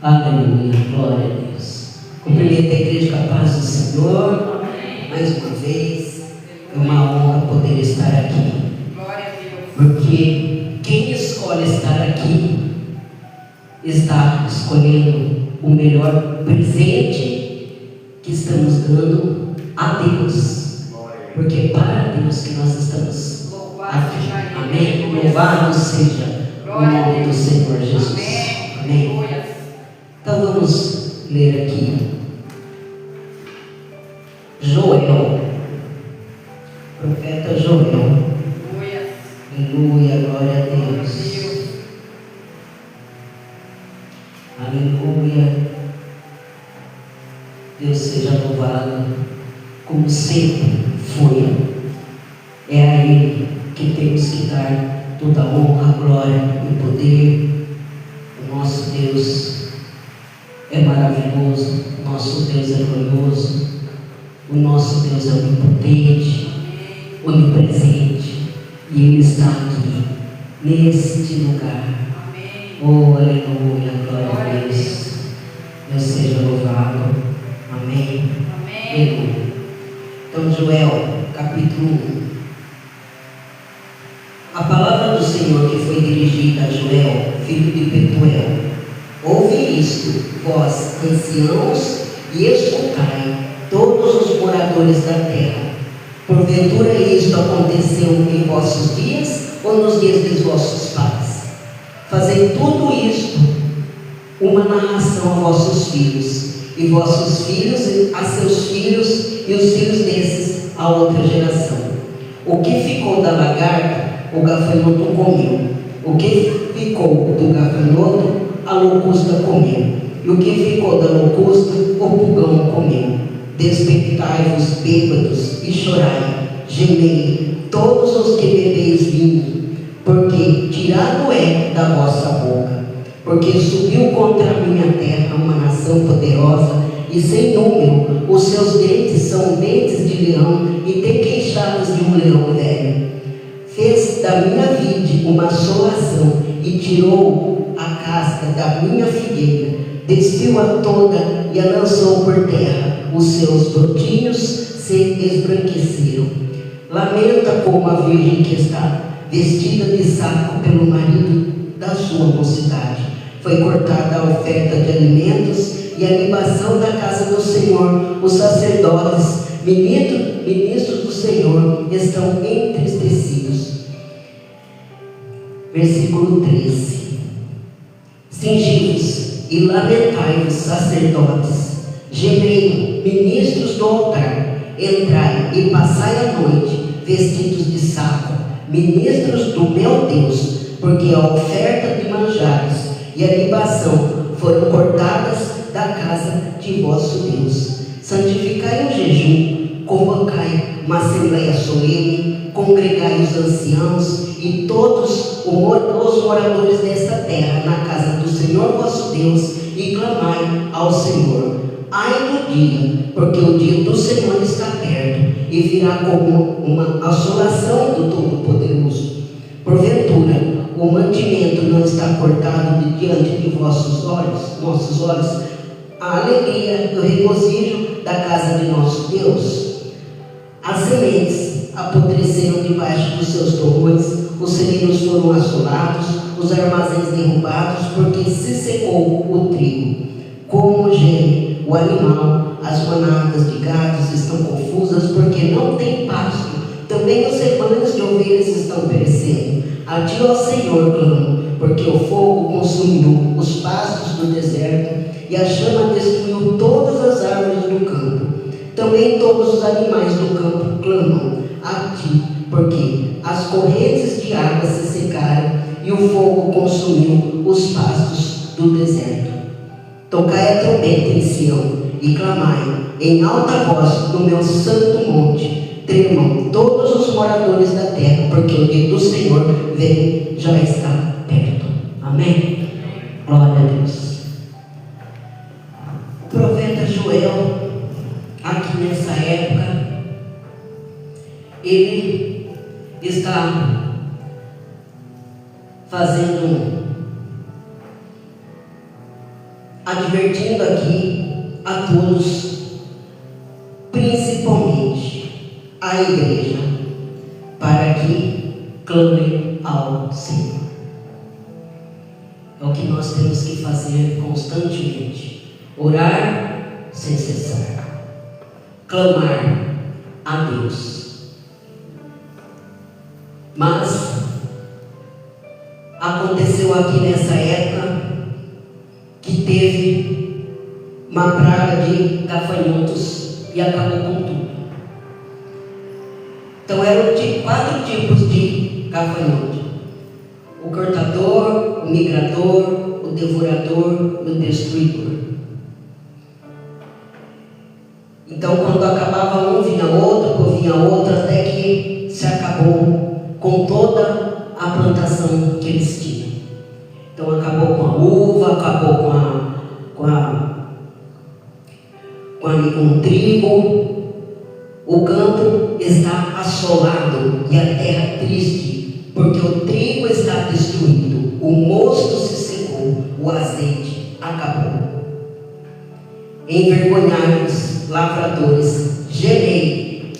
Aleluia, glória a Deus. Cumprimento a igreja com a paz do Senhor. Mais uma vez, é uma honra poder estar aqui. Glória a Deus. Porque quem escolhe estar aqui está escolhendo o melhor presente que estamos dando a Deus. Porque é para Deus que nós estamos aqui. Amém? Louvado seja o nome do Senhor Jesus. Amém. Então vamos ler aqui Joel, profeta Joel. Aleluia, glória a Deus. Aleluia. Deus seja louvado, como sempre foi. É a Ele que temos que dar toda a honra, glória e poder. O nosso Deus é maravilhoso, o nosso Deus é glorioso, o nosso Deus é onipotente, onipresente, e Ele está aqui, neste lugar. Oh, aleluia, glória a Deus. Deus seja louvado. Amém. Aleluia. Então, Joel, capítulo 1. A palavra do Senhor que foi dirigida a Joel, filho de Petuel. Ouve isto, vós, anciãos, e escutai, todos os moradores da terra. Porventura isto aconteceu em vossos dias, ou nos dias dos vossos pais? Fazei tudo isto uma narração a vossos filhos, e vossos filhos a seus filhos, e os filhos desses a outra geração. O que ficou da lagarta, o gafanhoto comeu. O que ficou do gafanhoto, a locusta comeu. E o que ficou da locusta, o pulgão comeu. Despertai-vos bêbados e chorai, gemei, todos os que bebeis vinho, porque tirado é da vossa boca. Porque subiu contra a minha terra uma nação poderosa e sem número, os seus dentes são dentes de leão e tem queixadas de um leão velho. Fez da minha vide uma assolação e tirou a casca da minha figueira, despiu-a toda e a lançou por terra. Os seus brotinhos se esbranqueceram. Lamenta como a virgem que está vestida de saco pelo marido da sua mocidade. Foi cortada a oferta de alimentos e a libação da casa do Senhor. Os sacerdotes, ministros do Senhor, estão entristecidos. Versículo 13. Cingivos e lamentai-vos, sacerdotes, gemei, ministros do altar, entrai e passai a noite, vestidos de saco, ministros do meu Deus, porque a oferta de manjares e a libação foram cortadas da casa de vosso Deus. Santificai o jejum, convocai uma assembleia solene, congregai os anciãos e todos os moradores desta terra na casa do Senhor vosso Deus, e clamai ao Senhor. Ai do dia, porque o dia do Senhor está perto, e virá como uma assolação do Todo-Poderoso. Porventura, o mantimento não está cortado de diante de nossos olhos, a alegria e o regozijo da casa de nosso Deus. As sementes apodreceram debaixo dos seus torrões, os celeiros foram assolados, os armazéns derrubados, porque se secou o trigo. Como geme o animal, as manadas de gados estão confusas, porque não tem pasto. Também os rebanhos de ovelhas estão perecendo. A ti, ó Senhor, clamo, porque o fogo consumiu os pastos do deserto, e a chama destruiu todas as árvores do campo. Também todos os animais do campo clamam a ti, porque as correntes de água se secaram, e o fogo consumiu os pastos do deserto. Tocai a trombeta em Sião, e clamai em alta voz no meu santo monte. Tremam todos os moradores da terra, porque o dia do Senhor vem, já está perto. Amém? Glória a Deus. O profeta Joel, aqui nessa época, ele está fazendo advertindo aqui a todos, principalmente a igreja, para que clamem ao Senhor. É o que nós temos que fazer constantemente: orar sem cessar, clamar a Deus. Mas aconteceu aqui nessa época que teve uma praga de gafanhotos e acabou com tudo. Então eram 4 tipos de gafanhoto: o cortador, o migrador, o devorador e o destruidor. Então quando acabava um, vinha outro, vinha outro, até que se acabou com toda a plantação que eles tinham. Então acabou com a uva, acabou com o trigo. O campo está assolado e a terra triste, porque o trigo está destruído, o mosto se secou, o azeite acabou. Envergonhai-vos, lavradores, gemei,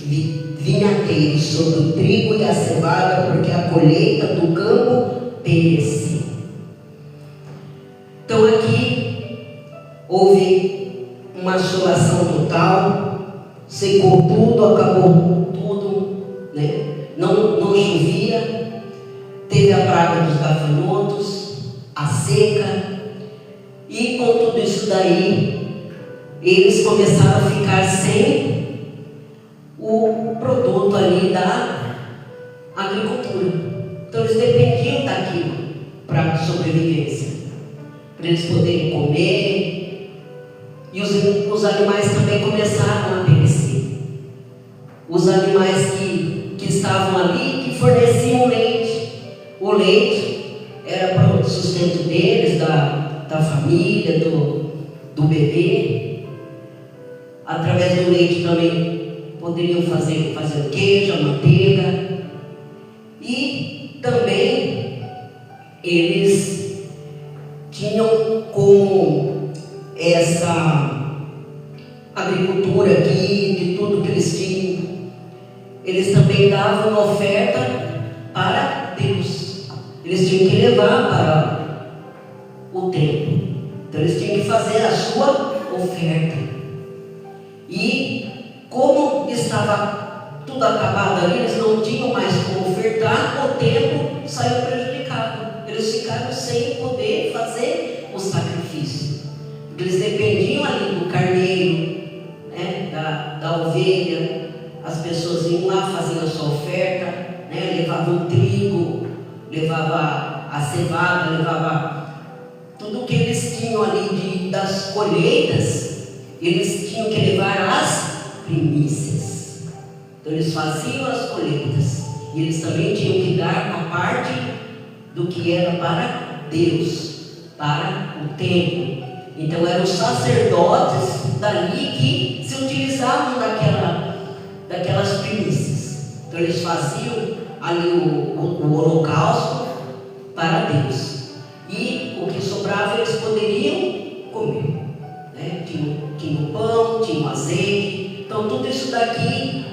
vinhateiros, sobre o trigo e a cevada, porque a colheita do campo pereceu. Então aqui houve uma assolação total, secou tudo, acabou tudo, né? Não chovia, teve a praga dos gafanhotos, a seca, e com tudo isso daí, eles começaram a ficar sem o produto ali da agricultura. Então eles dependiam daquilo para sobrevivência, para eles poderem comer. E os animais também começaram a perecer. Os animais que estavam ali, que forneciam leite. O leite era para o sustento deles, da família, do bebê. Através do leite também poderiam fazer o queijo, a manteiga. E também eles tinham como essa agricultura aqui, de tudo que eles tinham, eles também davam uma oferta para Deus. Eles tinham que levar para o templo. Então eles tinham que fazer a sua oferta. E como estava tudo acabado ali, eles não tinham mais como ofertar, o templo saiu prejudicado. Eles ficaram sem poder fazer o sacrifício. Eles dependiam ali do carneiro, né, da ovelha. As pessoas iam lá, faziam a sua oferta, né, levavam o trigo, levava a cevada, levava tudo que eles tinham ali das colheitas. Eles tinham que levar as primícias. Então eles faziam as colheitas e eles também tinham que dar a parte do que era para Deus, para o templo. Então eram os sacerdotes dali que se utilizavam daquelas primícias. Então eles faziam ali o holocausto para Deus. E o que sobrava eles poderiam comer, né? Tinha o pão, tinha o azeite. Então tudo isso daqui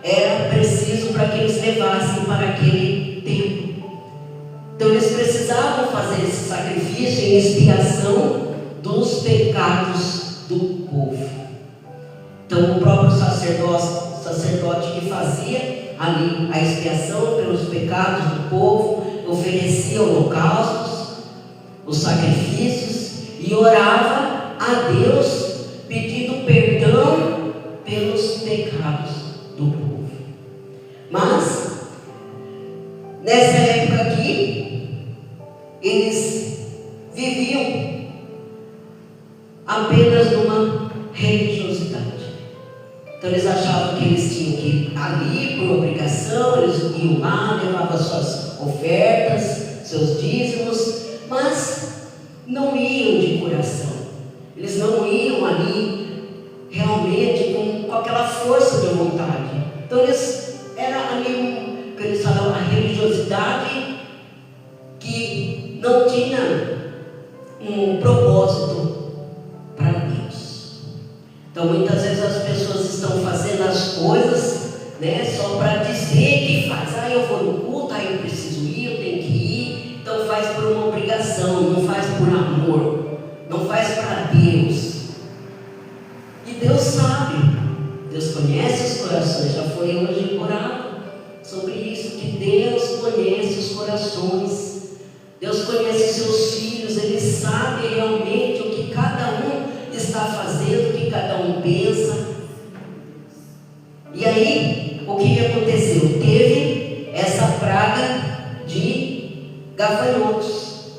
era preciso para que eles levassem para aquele templo. Então eles precisavam fazer esse sacrifício em expiação dos pecados do povo. Então o próprio sacerdote que fazia ali a expiação pelos pecados do povo, oferecia holocaustos, os sacrifícios, e orava a Deus pedindo perdão pelos pecados do povo. Mas nessa época aqui eles viviam apenas numa religiosidade. Então eles achavam que eles tinham que ir ali por obrigação, eles iam lá, levavam suas ofertas, seus dízimos, mas não iam de coração. Eles não iam ali realmente com aquela força de vontade. Então era ali, que eles falavam, a religiosidade que não tinha um propósito Então muitas vezes as pessoas estão fazendo as coisas, né, só para dizer que faz. Ah, eu vou no culto, aí eu preciso ir, eu tenho que ir. Então faz por uma obrigação, não faz por amor, não faz para Deus. E Deus sabe, Deus conhece os corações. Já foi hoje orado sobre isso, que Deus conhece os corações. Deus conhece seus filhos, Ele sabe realmente o que cada um está fazendo, o que cada um pensa. E aí, o que aconteceu? Teve essa praga de gafanhotos.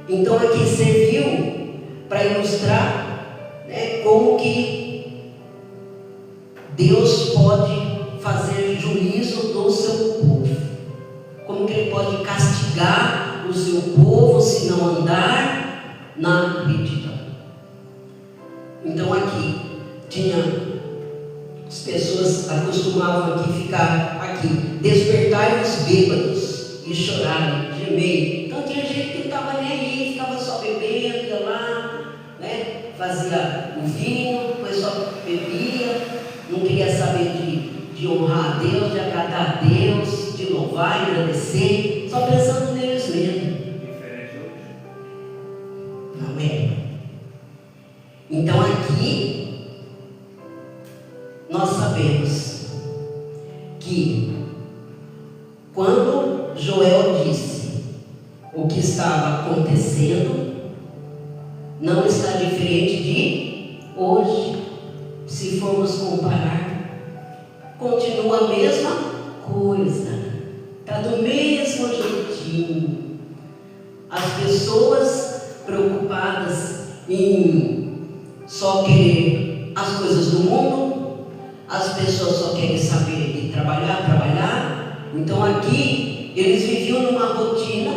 Então aqui serviu para ilustrar, né, como que Deus pode fazer juízo do seu povo, como que Ele pode castigar o seu povo se não andar na retidão. Então aqui tinha, as pessoas acostumavam aqui ficar aqui, despertar os bêbados e chorar, gemer. Então tinha gente que não estava nem aí, ficava só bebendo, ia lá, né, fazia o vinho, depois só bebia, não queria saber de honrar a Deus, de agradar a Deus, de louvar e agradecer, só pensando neles mesmo. Não é? Então aqui nós sabemos que quando Joel disse o que estava acontecendo, não está diferente de hoje. Se formos comparar, continua a mesma coisa, está do mesmo jeitinho. As pessoas preocupadas em só querer as coisas do mundo, as pessoas só querem saber de trabalhar. Então aqui eles viviam numa rotina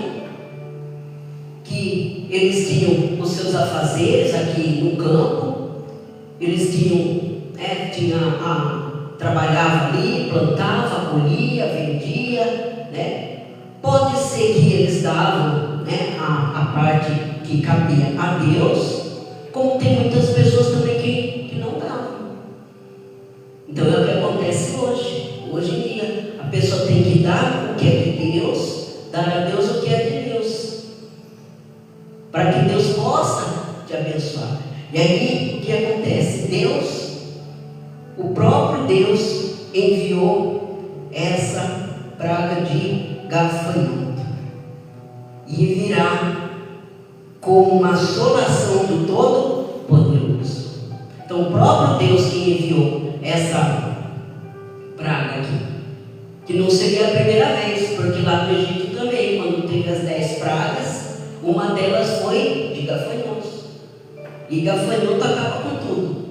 que eles tinham os seus afazeres aqui no campo, eles tinham, trabalhava ali, plantava, colhia, vendia, né? Pode ser que eles davam, né, a parte que cabia a Deus, como tem muitas pessoas também que não davam. Então é o que acontece hoje. Hoje em dia, a pessoa tem que dar o que é de Deus, dar a Deus o que é de Deus, para que Deus possa te abençoar. E aí, o que acontece? Deus, o próprio Deus, enviou essa praga de gafanhoto, e virá como uma assolação do Todo-Poderoso. Então o próprio Deus que enviou essa praga aqui, que não seria a primeira vez, porque lá no Egito também, quando teve as 10 pragas, uma delas foi de gafanhotos. E gafanhoto acaba com tudo.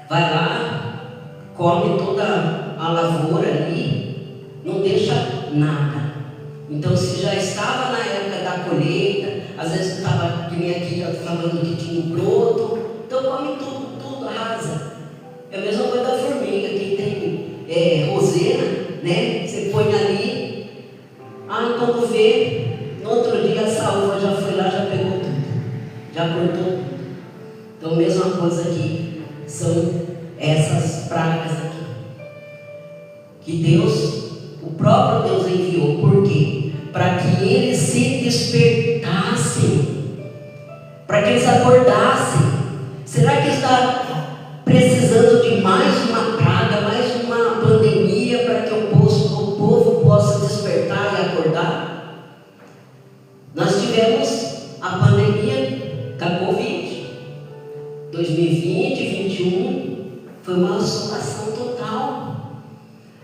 Vai lá, come toda a lavoura ali, não deixa nada. Então se já estava na época da colheita, às vezes estava, que nem aqui, falando que tinha um broto, então come tudo arrasa. É a mesma coisa da formiga, que tem roseira, né? Você põe ali, quando vê, no outro dia essa uva já foi lá, já pegou tudo, já cortou tudo. Então, a mesma coisa aqui, são essas pragas aqui, que Deus, o próprio Deus enviou. Por quê? Para que eles se despertassem, para que eles acordassem. Será que está precisando de mais uma praga, mais uma pandemia, para que o povo possa despertar e acordar? Nós tivemos a pandemia da Covid, 2020, 2021, foi uma assolação total,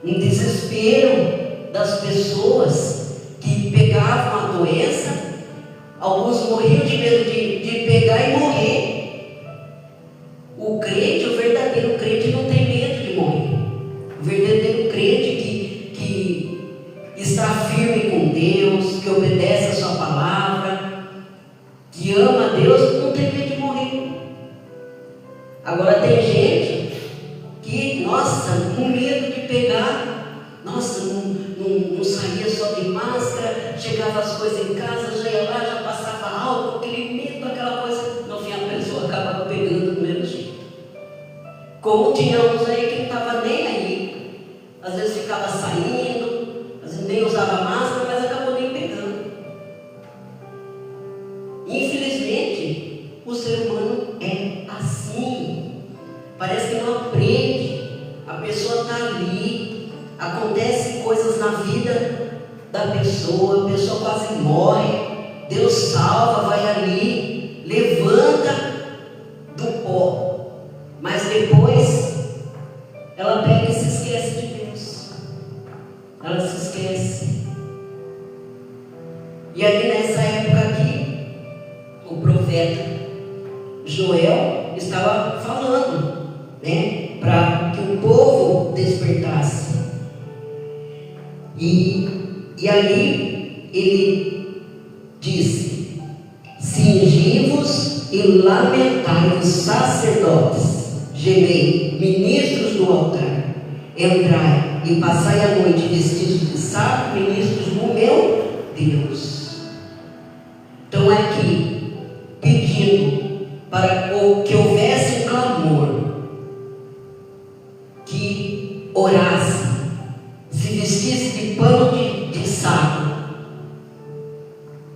um desespero das pessoas que pegavam a doença. Alguns morriam de medo de pegar e morrer. O crente, o verdadeiro crente, não tem medo de morrer. O verdadeiro crente que está firme com Deus, que obedece a sua palavra, que ama a Deus, não tem medo de morrer. Agora tem gente que, nossa, com medo de pegar, nossa, não saía só de máscara, chegava as coisas em casa, já ia lá, já passava álcool, aquele medo, aquela coisa. No fim a pessoa acaba pegando do mesmo jeito. Como tinha uns aí que não estava nem aí, às vezes ficava saindo, às vezes nem usava máscara, mas acabou nem pegando. Infelizmente, o ser humano é assim. Parece que não aprende. A pessoa está ali, acontecem coisas na vida da pessoa, a pessoa quase morre, Deus salva, vai ali, levanta do pó, mas depois ela pega e se esquece de Deus. Ela se esquece. E ali nessa época aqui, o profeta Joel estava falando, né, para que o povo despertasse. E ali ele disse: cingivos e lamentai-vos, sacerdotes, gemei, ministros do altar, entrai e passai a noite vestidos de saco, ministros do meu Deus. Então é aqui pedindo para que houvesse um clamor, que orasse, se vestisse de pano de saco,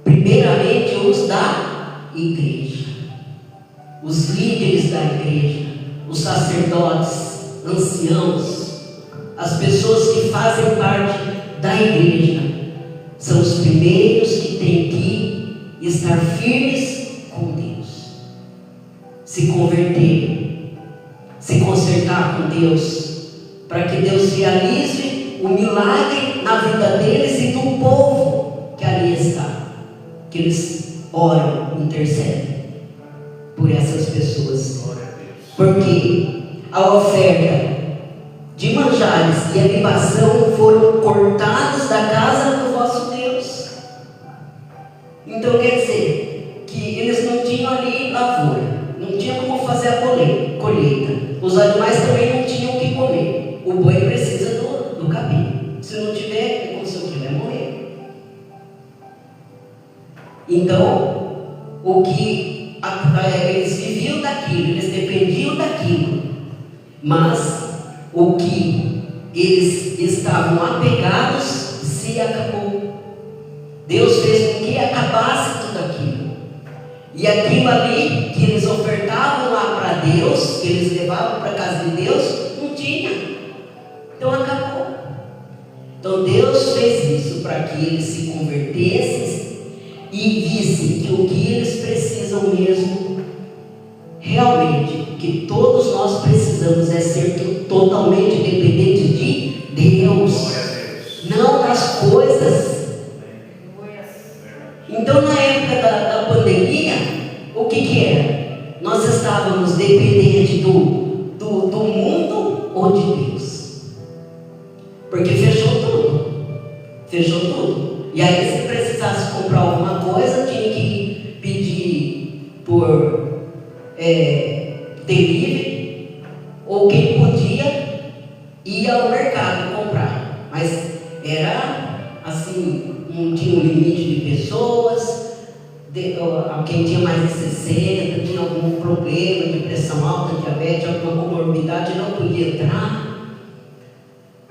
primeiramente os da igreja, os líderes da igreja, os sacerdotes, anciãos, as pessoas que fazem parte da igreja, são os primeiros que têm que estar firmes com Deus, se converter, se consertar com Deus, para que Deus realize o milagre na vida deles e do povo que ali está, que eles oram, intercedem por essas pessoas. Porque a oferta de manjares e a libação foram cortados da casa do vosso Deus. Então quer dizer que eles não tinham ali lavoura, não tinha como fazer a colheita, os animais também não tinham o que comer. O boi precisa do capim, se não tiver, com seu que vai morrer. Então, o que eles viviam daquilo, eles dependiam daquilo, mas o que eles estavam apegados se acabou. Deus fez com que acabasse tudo aquilo. E aquilo ali que eles ofertavam lá para Deus, que eles levavam para a casa de Deus, não tinha. Então acabou. Então Deus fez isso para que eles se convertessem e vissem que o que eles precisam mesmo, realmente, que todos nós precisamos é ser totalmente dependentes de Deus, não das coisas. Então, na época da pandemia, o que era? Nós estávamos dependentes do mundo ou de Deus? Porque fechou tudo. E aí, se precisasse comprar alguma coisa, tinha que pedir por delivery, ou quem podia ir ao mercado comprar. Mas era assim, não tinha um limite de pessoas, quem tinha mais de 60, tinha algum problema de pressão alta, diabetes, alguma comorbidade, não podia entrar.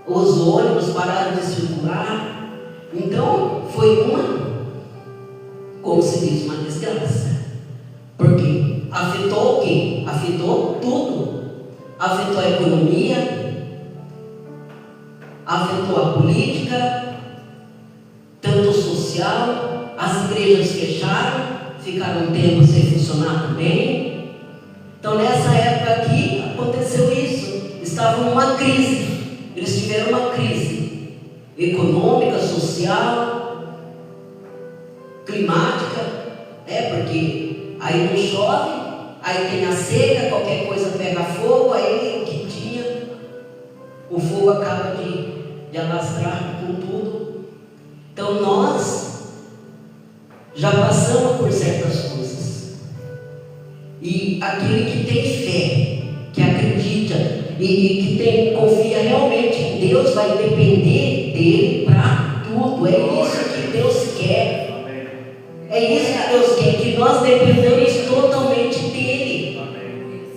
Os ônibus pararam de circular. Então foi como se diz, uma desgraça. Porque afetou o quê? Afetou tudo. Afetou a economia, afetou a política, tanto social, as igrejas fecharam, ficaram um tempo sem funcionar também. Então nessa época aqui aconteceu isso. Estavam numa crise, eles tiveram uma crise econômica, social, climática, porque aí não chove, aí tem a seca, qualquer coisa pega fogo, aí o que tinha, o fogo acaba de alastrar com tudo. Então nós já passamos por certas coisas, e aquele que tem fé, que acredita e que confia realmente em Deus, vai depender dele para tudo. É isso que Deus quer. É isso que Deus quer, que nós dependamos totalmente dele.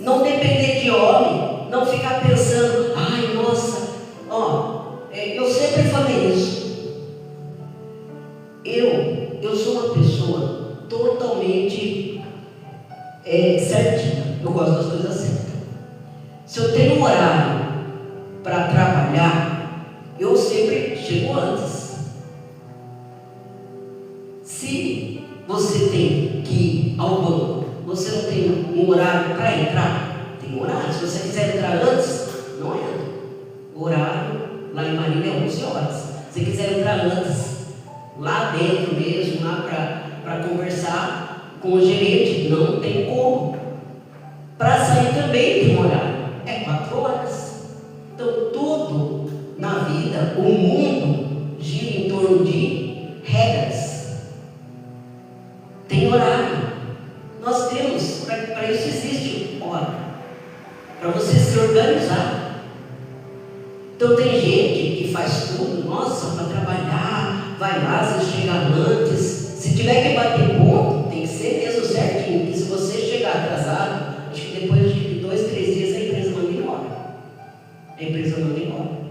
Não depender de homem, não ficar pensando, ai, nossa, eu sempre falei isso. Eu sou uma pessoa totalmente certinha. Eu gosto das coisas certas. Se eu tenho um horário para trabalhar, eu sempre chego antes. Se você tem que ir ao banco, você não tem um horário para entrar? Tem um horário. Se você quiser entrar antes, não entra. O horário lá em Marília é 11 horas. Se você quiser entrar antes, lá dentro mesmo, lá para conversar com o gerente, não tem como. Para sair também tem um horário. É 4 horas. Então tudo na vida, o mundo gira em torno de regras. Tem horário. Nós temos, para isso existe hora. Para você se organizar. Então tem gente que faz tudo, nossa, para trabalhar, vai lá, às vezes chega antes. Se tiver que bater ponto, tem que ser mesmo certinho. Porque se você chegar atrasado, acho que depois de 2, 3 dias a empresa manda embora. A empresa manda embora.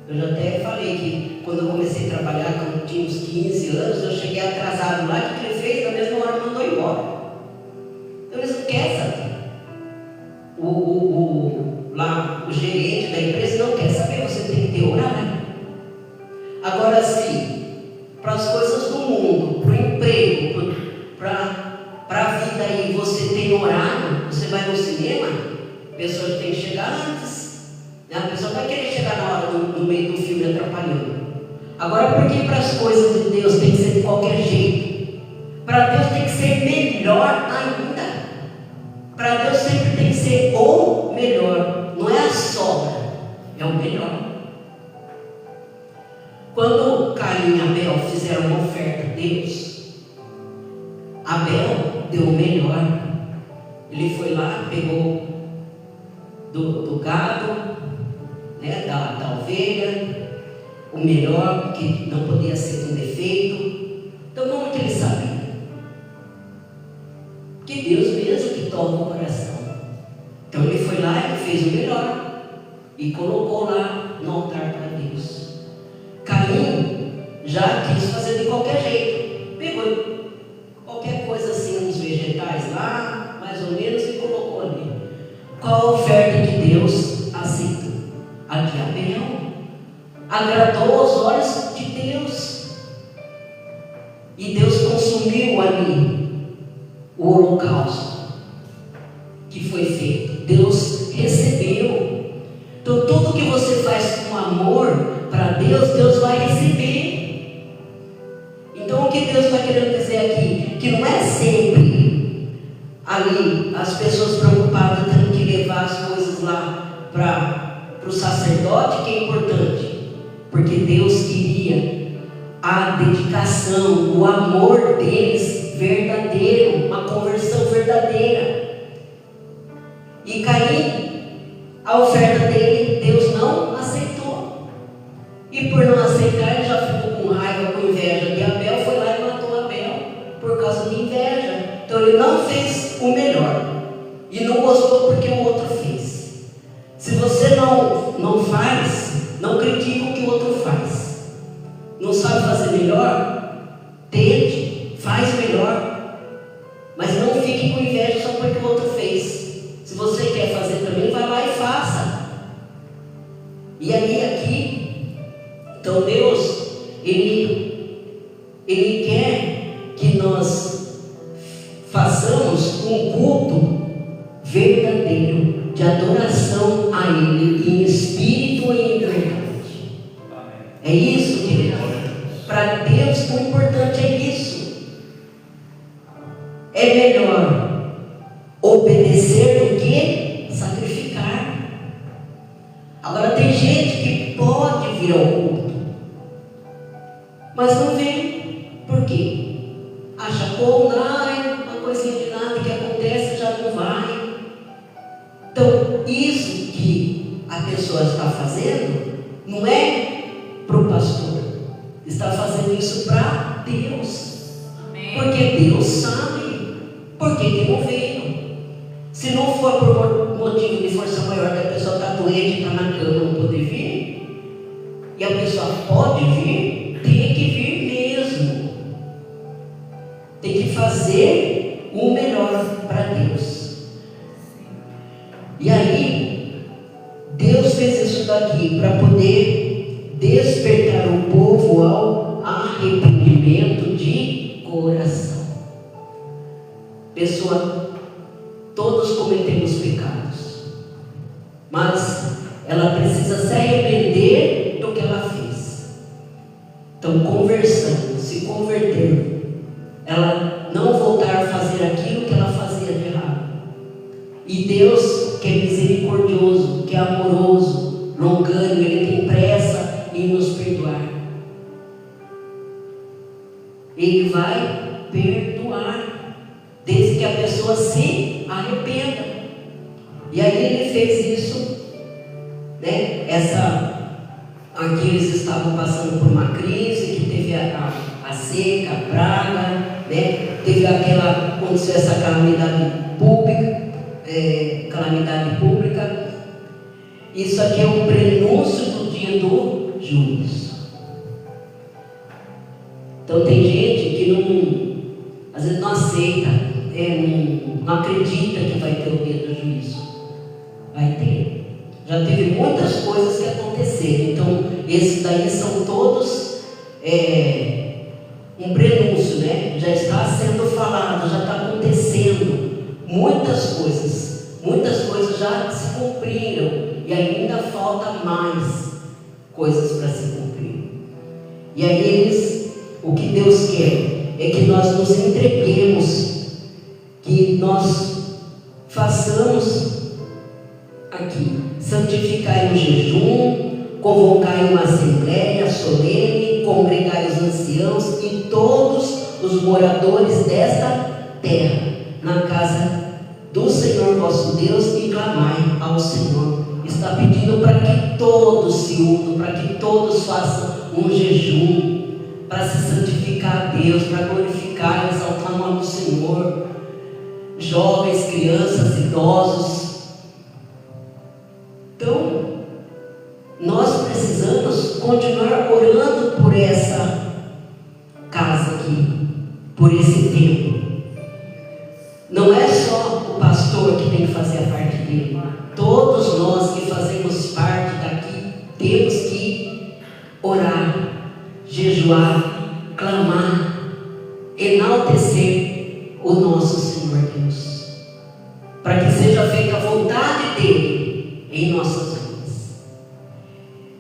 Eu já até falei que quando eu comecei a trabalhar, quando eu tinha uns 15 anos, eu cheguei atrasado lá, o que ele fez? Na mesma hora mandou embora. Então eles não querem saber. Lá, o gerente da empresa não quer saber, você tem que ter horário. Agora sim, para as coisas do mundo, para o emprego, para a vida aí, você tem horário, você vai no cinema, a pessoa tem que chegar antes. A pessoa vai querer chegar na hora no meio do filme atrapalhando. Agora, por que para as coisas de Deus tem que ser de qualquer jeito? Para Deus tem que ser melhor ainda. Para Deus sempre tem que ser o melhor. Não é a sobra, é o melhor. Quando Caim e Abel fizeram uma oferta a Deus, Abel deu o melhor. Ele foi lá, pegou do gado, né, da ovelha, o melhor, que não podia ser com defeito. Então como que ele sabia? Que Deus mesmo que toca o coração. Então ele foi lá e fez o melhor e colocou lá no altar para Deus. Caim já quis fazer de qualquer jeito, pegou qualquer coisa assim, uns vegetais lá, mais ou menos, e colocou ali. Qual a oferta que Deus aceita? A de Abel. Agradou aos olhos de Deus. E Deus consumiu ali o holocausto que foi feito. Deus recebeu. Então tudo que você faz com amor para Deus, Deus vai receber. Então o que Deus está querendo dizer aqui? Que não é sempre ali as pessoas preocupadas tendo que levar as coisas lá para o sacerdote, que é importante, porque Deus queria a dedicação, o amor deles verdadeiro, uma conversão verdadeira. E Caim, a oferta dele, Deus não aceitou. E por não aceitar, ele já ficou com raiva, com inveja de Abel, foi lá e matou Abel por causa de inveja. Então ele não fez o melhor e não gostou porque o outro fez. Se você não faz, não critique o que o outro faz. Não sabe fazer melhor? Tente, faz melhor, mas não fique com inveja só porque o outro fez. Se você quer fazer também, vai lá e faça. E aí aqui, então Deus, Ele quer que nós façamos um culto verdadeiro de adoração a Ele, em espírito e em verdade. É isso que Ele quer. Para Deus, o importante é isso. É melhor obedecer do que sacrificar. Agora tem gente que pode vir ao culto, mas não vem. Por quê? Acha como, uma coisinha de nada que acontece, já não vai. Então isso que a pessoa está fazendo não é para o pastor, está fazendo isso para Deus. Amém. Porque Deus sabe por que não veio. Se não for por motivo de força maior da pessoa, tem que fazer o melhor para Deus. E aí, Deus fez isso daqui para poder despertar o povo ao arrependimento de coração. Pessoa, todos cometemos pecados, mas ela precisa se arrepender do que ela fez. Então, conversando, se converter, ela não voltar a fazer aquilo que ela fazia de errado. E Deus, que é misericordioso, que é amoroso, longânimo, Ele tem pressa em nos perdoar. Ele vai perdoar, desde que a pessoa se arrependa. E aí Ele fez isso, né? Aqui eles estavam passando por uma crise, que teve a seca, a praga, né? Teve aconteceu essa calamidade pública. Isso aqui é um prenúncio do dia do juízo. Então tem gente que às vezes não aceita, não acredita que vai ter o dia do juízo. Vai ter. Já teve muitas coisas que aconteceram. Então esses daí são todos um prenúncio, né? Já está sendo falado, já está acontecendo. Muitas coisas já se cumpriram e ainda falta mais coisas para se cumprir. E aí o que Deus quer é que nós nos entreguemos, que nós façamos aqui, santificai o jejum, convocai uma assembleia solene, congregai os anciãos e todos os moradores desta terra, na casa do Senhor vosso Deus, e clamai ao Senhor. Está pedindo para que todos se unam, para que todos façam um jejum, para se santificar a Deus, para glorificar e exaltar o nome do Senhor. Jovens, crianças, idosos. Então, nós precisamos continuar orando por essa casa aqui, por esse templo. Não é só o pastor que tem que fazer a parte dele. Todos nós que fazemos parte daqui temos que orar, jejuar, clamar, enaltecer o nosso Senhor Deus, para que seja feita a vontade dele em nossas vidas.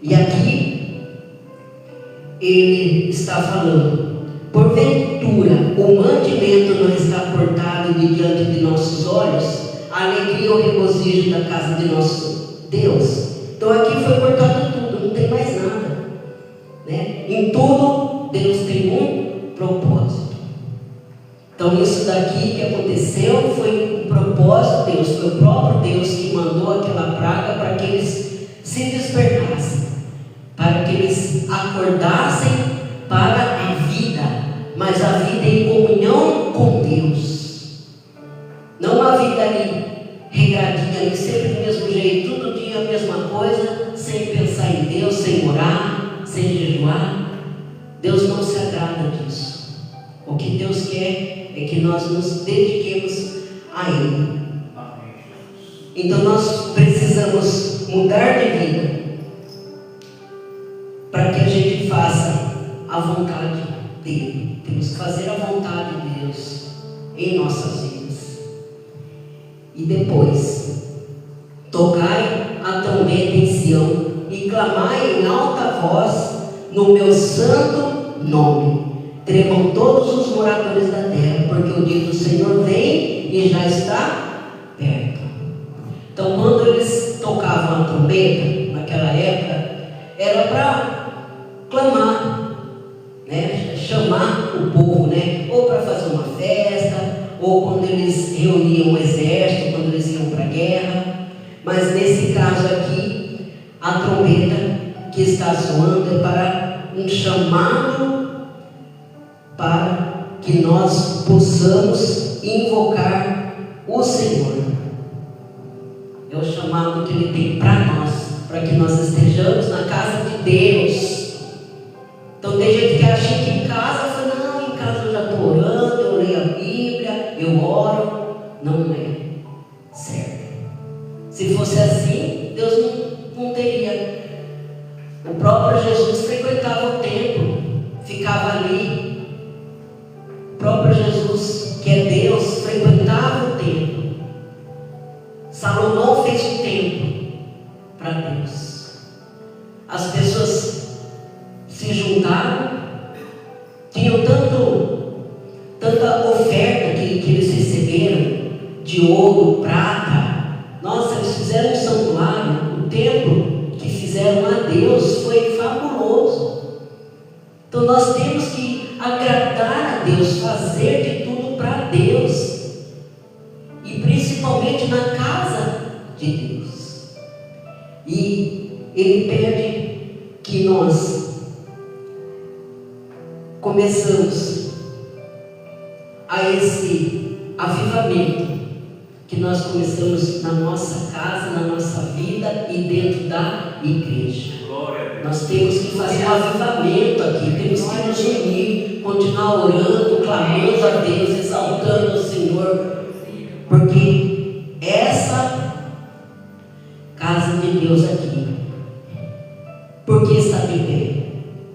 E aqui ele está falando: porventura o mandamento não está cortado de diante de nossos olhos, a alegria ou regozijo da casa de nosso Deus. Então aqui foi cortado tudo, não tem mais nada, né? Em tudo Deus tem um propósito. Então isso daqui que aconteceu foi um propósito de Deus, foi o próprio Deus que mandou aquela praga para que eles se despertassem, para que eles acordassem para a vida, mas a vida em comunhão com Deus, não a vida ali regradinha, ali sempre do mesmo jeito, todo dia a mesma coisa, sem pensar em Deus, sem orar, sem jejuar. Deus não se agrada disso. O que Deus quer é que nós nos dediquemos a Ele. Então nós precisamos mudar de vida para que a gente faça a vontade dele. Temos que fazer a vontade de Deus em nossas vidas. E depois, tocai a trombeta em Sião e clamai em alta voz no meu santo nome. Tremam todos os moradores da terra, porque o dia do Senhor vem e já está perto. Então, quando eles tocavam a trombeta, naquela época, era para clamar, né? Chamar o povo, né? Ou para fazer uma festa, ou quando eles reuniam o exército, quando eles iam para a guerra. Mas nesse caso aqui, a trombeta que está soando é para um chamado para que nós possamos invocar o Senhor. É o chamado que Ele tem para nós, para que nós estejamos na casa de Deus. Então tem gente que acha que em casa, fala, não, em casa eu já estou orando, eu orei de ouro, prata. Nossa, eles fizeram um santuário, o templo que fizeram a Deus foi fabuloso. Então nós temos que agradar a Deus, fazer de tudo para Deus, e principalmente na casa de Deus. E Ele pede que nós começamos a esse avivamento, que nós começamos na nossa casa, na nossa vida e dentro da igreja. Nós temos que fazer um avivamento aqui, temos que nos unir, continuar orando, clamando a Deus, exaltando o Senhor, porque essa casa de Deus aqui, porque está de pé?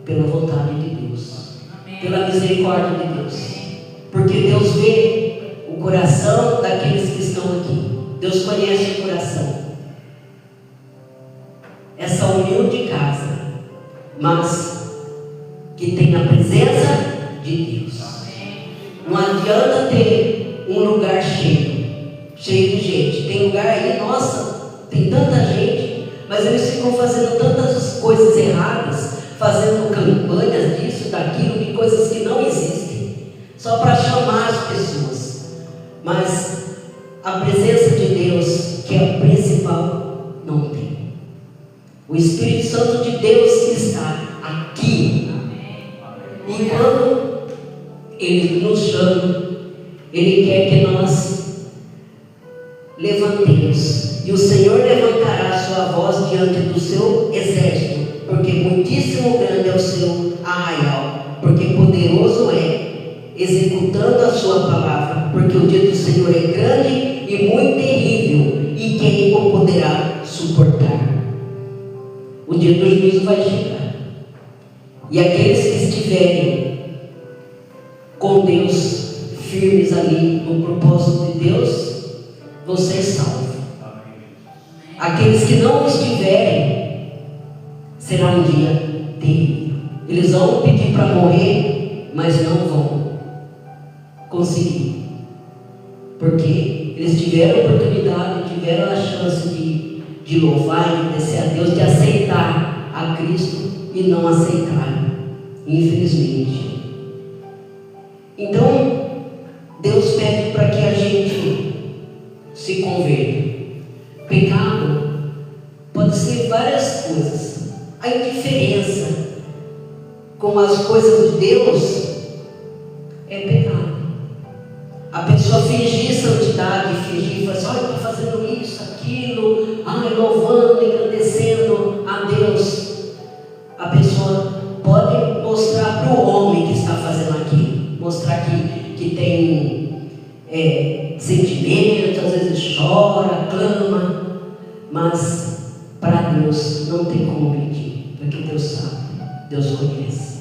Pela vontade de Deus, pela misericórdia de Deus, porque Deus vê o coração daqueles que estão aqui. Deus conhece o coração. Essa humilde casa, mas que tem a presença de Deus. Não adianta ter um lugar cheio de gente. Tem lugar aí, nossa, tem tanta gente, mas eles ficam fazendo tantas coisas erradas, fazendo campanhas disso, daquilo, de coisas que não existem, só para chamar as pessoas. Mas a presença de Deus, que é a principal, não tem. O Espírito Santo de Deus está aqui. E quando Ele nos chama, Ele quer que nós levantemos. E o Senhor levantará a sua voz diante do seu exército, porque muitíssimo grande é o seu arraial, porque poderoso é, executando a sua palavra, porque o dia do Senhor é grande e muito terrível, e quem o poderá suportar? O dia do juízo vai chegar, e aqueles que estiverem com Deus, firmes ali no propósito de Deus, vão ser salvos. Aqueles que não estiverem, será um dia terrível. Eles vão pedir para morrer, mas não vão conseguir, porque eles tiveram a oportunidade, tiveram a chance de louvar, de agradecer a Deus, de aceitar a Cristo, e não aceitaram, infelizmente. Então Deus pede para que a gente se converta. Pecado pode ser várias coisas. A indiferença com as coisas de Deus é pecado. A pessoa fingir santidade, fingir, falar assim, olha, estou fazendo isso, aquilo, louvando, engrandecendo a Deus. A pessoa pode mostrar para o homem que está fazendo aquilo, mostrar que tem sentimentos, às vezes chora, clama, mas para Deus não tem como mentir, porque Deus sabe, Deus conhece.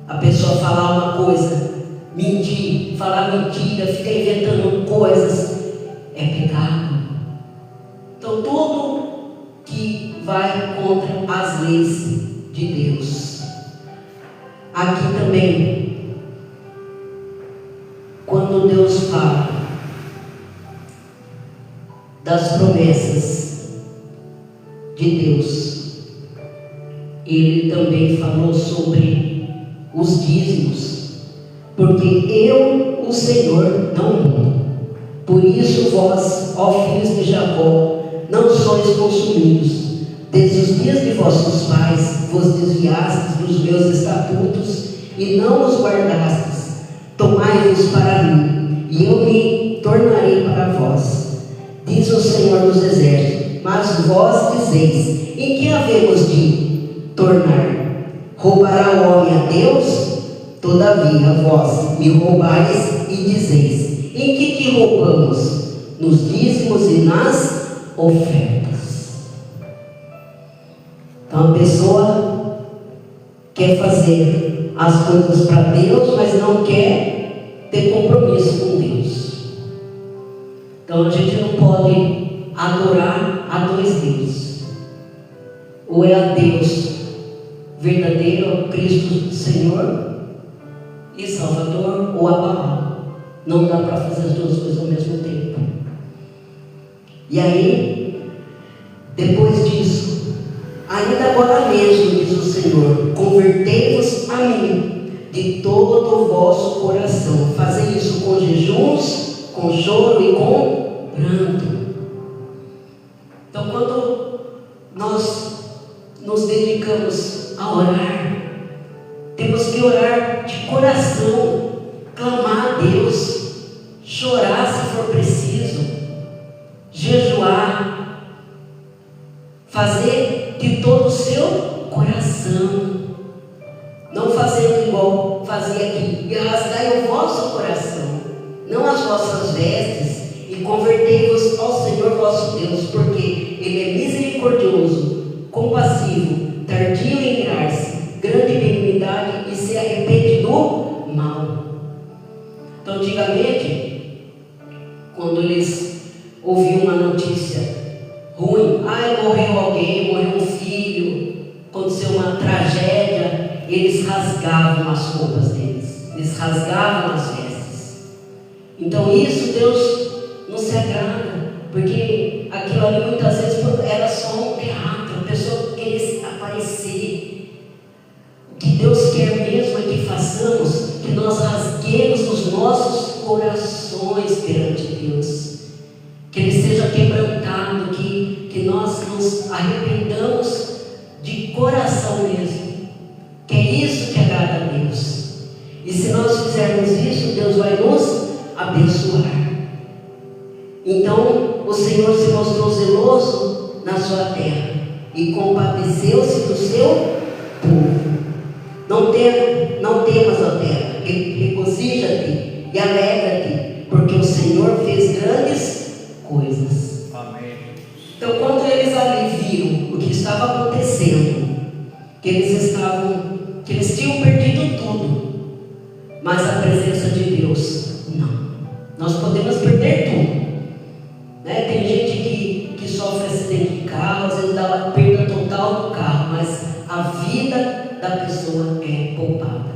A pessoa falar uma coisa, mentir, falar mentira, ficar inventando coisas, é pecado. Então tudo que vai contra as leis de Deus. Aqui também, quando Deus fala das promessas de Deus, Ele também falou sobre os dízimos, porque eu, o Senhor, não mudo. Por isso vós, ó filhos de Jacó, não sois consumidos. Desde os dias de vossos pais vos desviastes dos meus estatutos e não os guardastes. Tomai-os para mim, e eu me tornarei para vós, diz o Senhor dos Exércitos. Mas vós dizeis, em que havemos de tornar? Roubará o homem a Deus? Todavia vós me roubais e dizeis, em que te roubamos? Nos dízimos e nas ofertas. Então a pessoa quer fazer as coisas para Deus, mas não quer ter compromisso com Deus. Então a gente não pode adorar a dois deuses. Ou é a Deus verdadeiro, Cristo Senhor e Salvador, ou a Baal. Não dá para fazer as duas coisas ao mesmo tempo. E aí, depois disso, ainda agora mesmo, diz o Senhor, convertei-vos a mim de todo o vosso coração. Fazei isso com jejuns, com choro e com pranto. Então, quando nós nos dedicamos a orar, temos que orar de coração, clamar a Deus, chorar se for preciso, jejuar, fazer de todo o seu coração, não fazendo igual fazia aqui, e rasgai o vosso coração, não as vossas vestes, e convertei-vos ao Senhor vosso Deus, porque Ele é misericordioso, compassivo, tardio em irar-se, grande benignidade, e se arrepende do mal. Então, antigamente, quando eles ouviam uma notícia ruim, morreu alguém, morreu um filho, aconteceu uma tragédia, eles rasgavam as roupas deles, eles rasgavam as vestes. Então isso Deus não se agrada, porque aquilo ali muitas vezes era só um teatro, a pessoa queria aparecer. O que Deus quer mesmo é que façamos, que nós rasguemos os nossos corações perante Deus, que Ele seja quebrantado, que nós nos arrependamos de coração mesmo, que é isso que agrada a Deus. E se nós fizermos isso, Deus vai nos abençoar. Então o Senhor se mostrou zeloso na sua terra e compadeceu-se do seu povo. Não temas, ó terra, regozija-te e alegra-te, porque o Senhor fez grandes coisas. Amém. Então, quando eles ali viram o que estava acontecendo, que eles tinham perdido tudo, mas a presença de Deus, não. Nós podemos perder tudo, né? Tem gente que sofre acidente de carro, às vezes dá perda total do carro, mas a vida da pessoa é poupada.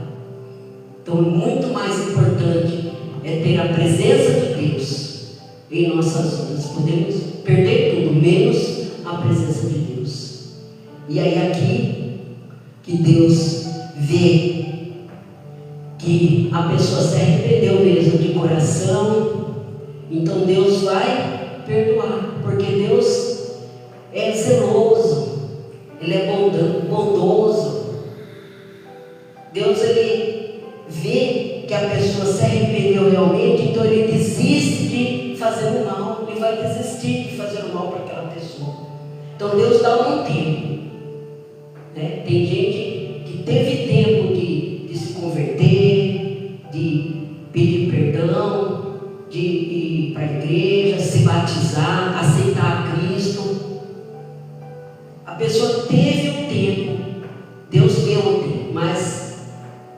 Então, muito mais importante é ter a presença de Deus em nossas vidas. Podemos perder tudo, menos a presença de Deus. E aí aqui, que Deus vê que a pessoa se arrependeu mesmo de coração, então Deus vai perdoar, porque Deus é zeloso, Ele é bondoso. Deus, Ele vê que a pessoa se arrependeu realmente, então Ele desiste de fazer o mal, Ele vai desistir de fazer o mal para aquela pessoa. Então Deus dá um tempo, né? Tem gente que teve tempo de se converter, de pedir perdão, de ir para a igreja, se batizar, aceitar a Cristo. A pessoa teve um tempo, Deus deu um tempo, mas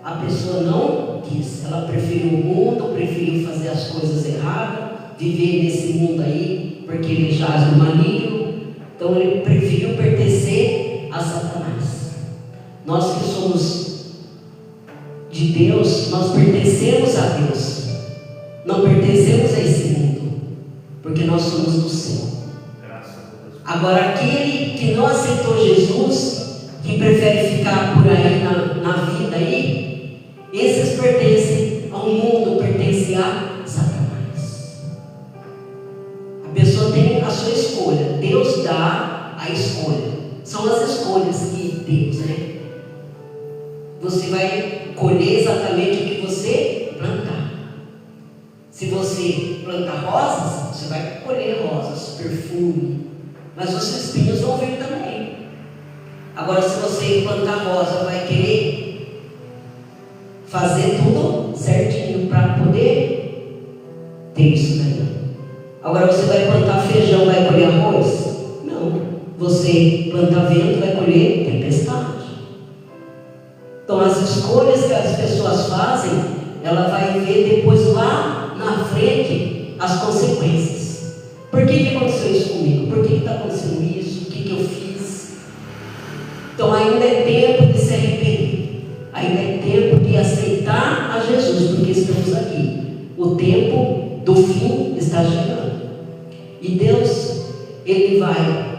a pessoa não quis. Ela preferiu o mundo, preferiu fazer as coisas erradas, viver nesse mundo aí, porque ele jaz no maligno. Então ele preferiu pertencer a Satanás. Nós que somos de Deus, nós pertencemos a Deus, não pertencemos a esse mundo, porque nós somos do céu. Agora, aquele que não aceitou Jesus, que prefere ficar por aí na vida aí, esses pertencem ao mundo, pertencem a Satanás. A pessoa tem a sua escolha, Deus dá a escolha, são as escolhas que Deus, né? Você vai colher exatamente o que você plantar. Se você plantar rosas, você vai colher rosas, perfume, mas os espinhos vão vir também. Agora, se você plantar rosa, vai querer fazer tudo certinho para poder ter isso daí. Agora, você vai plantar feijão, vai colher arroz? Não. Você planta vento, vai colher tempestade. Então, as escolhas que as pessoas fazem, ela vai ver depois lá na frente as consequências. Por que aconteceu isso comigo? Por que está acontecendo isso? O que eu fiz? Então ainda é tempo de se arrepender, ainda é tempo de aceitar a Jesus, porque estamos aqui. O tempo do fim está chegando. E Deus ele vai,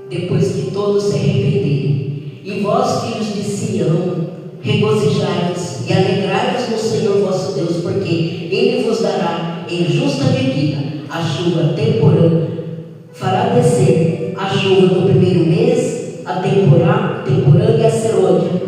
depois que todos se arrependerem. E vós, filhos de Sião, regozijai-vos e alegrai-vos no Senhor vosso Deus, porque Ele vos dará em justa medida a chuva temporã, fará descer a chuva no primeiro mês, a temporã e a serôdia,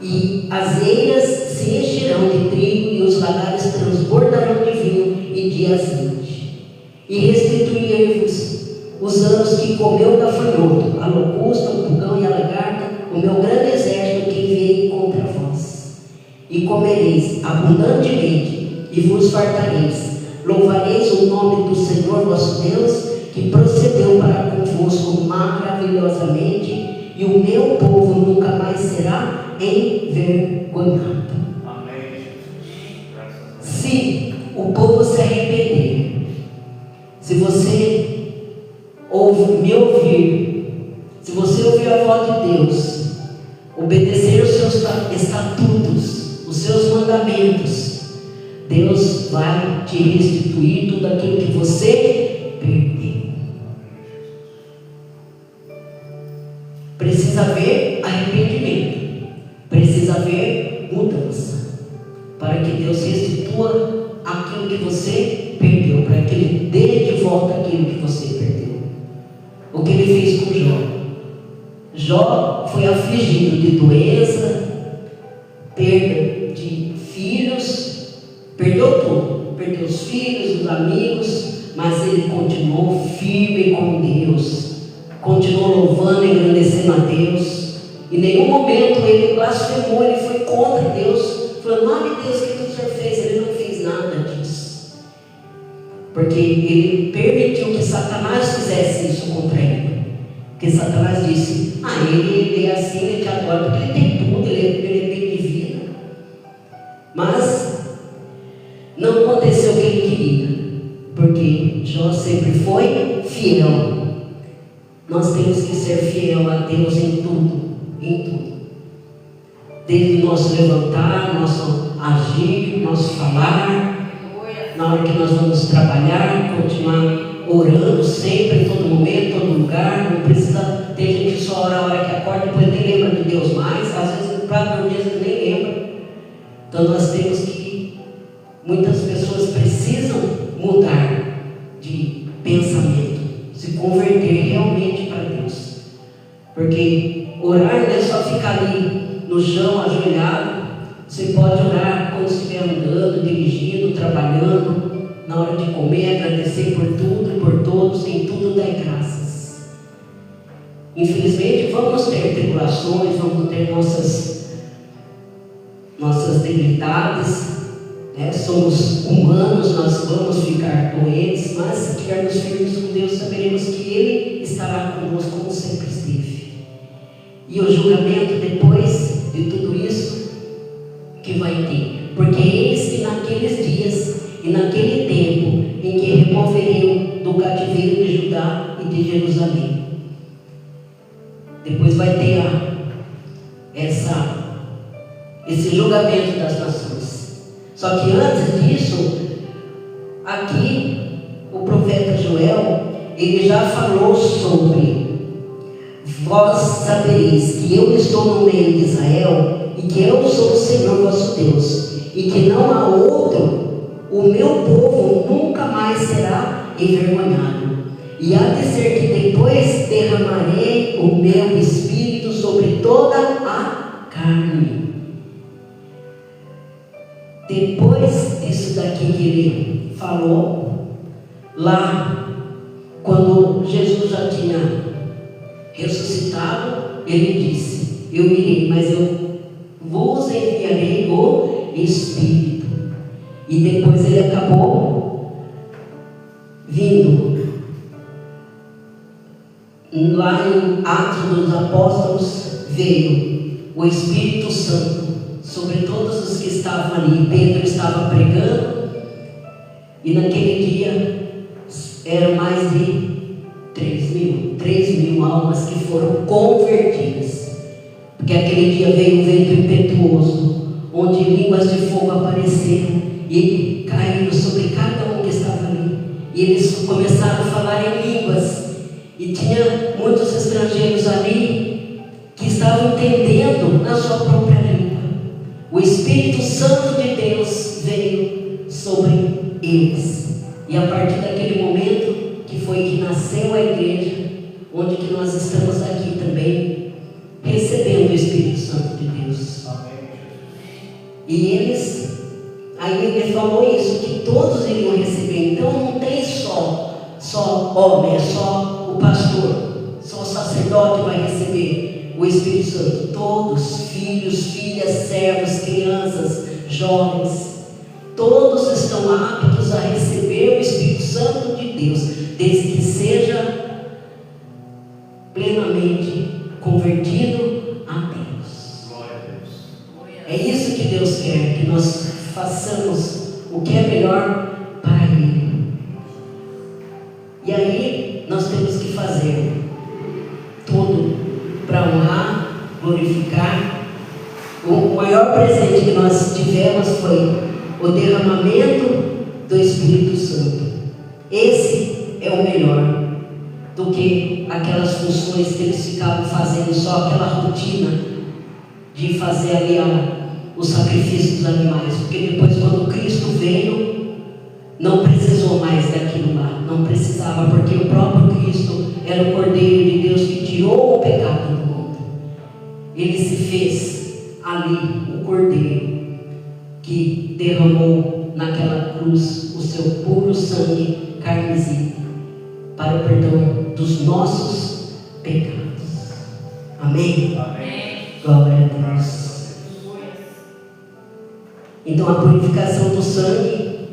e as eiras se encherão de trigo e os lagares transbordarão de vinho e de azeite. E restituirei-vos os anos que comeu o gafanhoto, a locusta, o pulgão e a lagarta, o meu grande exército que enviei contra vós. E comereis abundantemente e vos fartareis. Louvareis o nome do Senhor vosso Deus, que procedeu para convosco maravilhosamente, e o meu povo nunca mais será envergonhado. Amém. Se o povo se arrepender, se você me ouvir, se você ouvir a voz de Deus, obedecer os seus estatutos, os seus mandamentos, Deus vai te restituir tudo aquilo que você perdeu. Precisa haver arrependimento, precisa haver mudança, para que Deus restitua aquilo que você perdeu, para que Ele dê de volta aquilo que você perdeu. O que Ele fez com Jó? Jó foi afligido de doença, perda de filhos, perdeu tudo, perdeu os filhos, os amigos, mas ele continuou firme com Deus, continuou louvando e agradecendo a Deus. Em nenhum momento ele blasfemou, ele foi contra Deus, falou: nome de Deus, o que o Senhor fez? Ele não fez nada disso, porque ele permitiu que Satanás fizesse isso contra ele. Porque Satanás disse: ele é assim, ele te adora, porque ele tem tudo, ele é bem divino. Mas não aconteceu o que ele queria, porque Jó sempre foi fiel. Nós temos que ser fiel a Deus em tudo, em tudo. Desde o nosso levantar, nosso agir, nosso falar, na hora que nós vamos trabalhar, continuar orando sempre, em todo momento, em todo lugar. Não precisa ter gente que só ora a hora que acorda, depois nem lembra de Deus mais. Às vezes, para dormir, nem lembra. Então nós temos que, muitas pessoas precisam mudar de pensamento, se converter realmente para Deus. Porque orar não é só ficar ali no chão, ajoelhado. Você pode orar quando estiver andando, dirigindo, trabalhando, na hora de comer, agradecer por tudo, por todos, em tudo dar graças. Infelizmente vamos ter tribulações, vamos ter nossas debilidades, né? Somos humanos, nós vamos ficar doentes, mas se estivermos firmes com Deus, saberemos que Ele estará conosco como sempre esteve. E o julgamento depois de tudo isso que vai ter, porque eis que naqueles dias e naquele tempo em que removerei do cativeiro de Judá e de Jerusalém, depois vai ter esse julgamento das nações. Só que antes disso, aqui o profeta Joel, ele já falou sobre: vós sabereis que eu estou no meio de Israel, e que eu sou o Senhor vosso Deus, e que não há outro. O meu povo nunca mais será envergonhado. E há de ser que depois derramarei o meu espírito sobre toda a carne. Depois disso daqui que ele falou, lá, quando Jesus já tinha ressuscitado, ele disse: eu irei, mas eu vos enviarei o Espírito. E depois ele acabou vindo. Lá em Atos dos Apóstolos veio o Espírito Santo sobre todos os que estavam ali. Pedro estava pregando, e naquele dia eram mais de 3 mil almas que foram convertidas. Porque aquele dia veio um vento impetuoso, onde línguas de fogo apareceram e caíram sobre cada um que estava ali. E eles começaram a falar em línguas, E tinha muitos estrangeiros ali que estavam entendendo na sua própria língua. O Espírito Santo de Deus veio sobre eles. E a partir daquele momento que foi que nasceu a igreja, onde que nós estamos aqui também, recebendo o Espírito Santo de Deus. E eles, aí ele falou isso, que todos iriam receber. Então não tem só homem, é só o pastor, só o sacerdote vai receber o Espírito Santo. Todos, filhos, filhas, servos, crianças, jovens, todos estão aptos a receber o Espírito Santo de Deus, desde que seja plenamente convertido a Deus. Glória a Deus. É isso que Deus quer, que nós façamos o que é melhor para Ele. E aí nós temos que fazer tudo para honrar, glorificar. O maior presente que nós tivemos foi o derramamento do Espírito Santo. Esse é o melhor do que aquelas funções que eles ficavam fazendo, só aquela rotina de fazer ali o sacrifício dos animais, porque depois, quando Cristo veio, não precisou mais daquilo lá, não precisava, porque o próprio Cristo era o Cordeiro de Deus que tirou o pecado do mundo. Ele se fez ali o Cordeiro que derramou naquela cruz o seu puro sangue carmesim para o perdão dos nossos pecados. Amém? Amém. Glória a Deus. Então a purificação do sangue,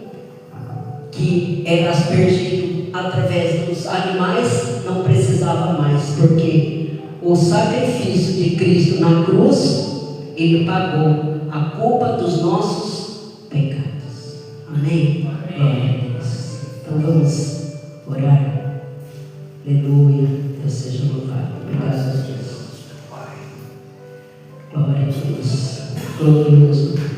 que era aspergido através dos animais, não precisava mais, porque o sacrifício de Cristo na cruz, Ele pagou a culpa dos nossos pecados. Amém? Glória a Deus. Então vamos orar. Aleluia, Deus seja louvado. Obrigado, Jesus. Glória a Deus. Glorioso.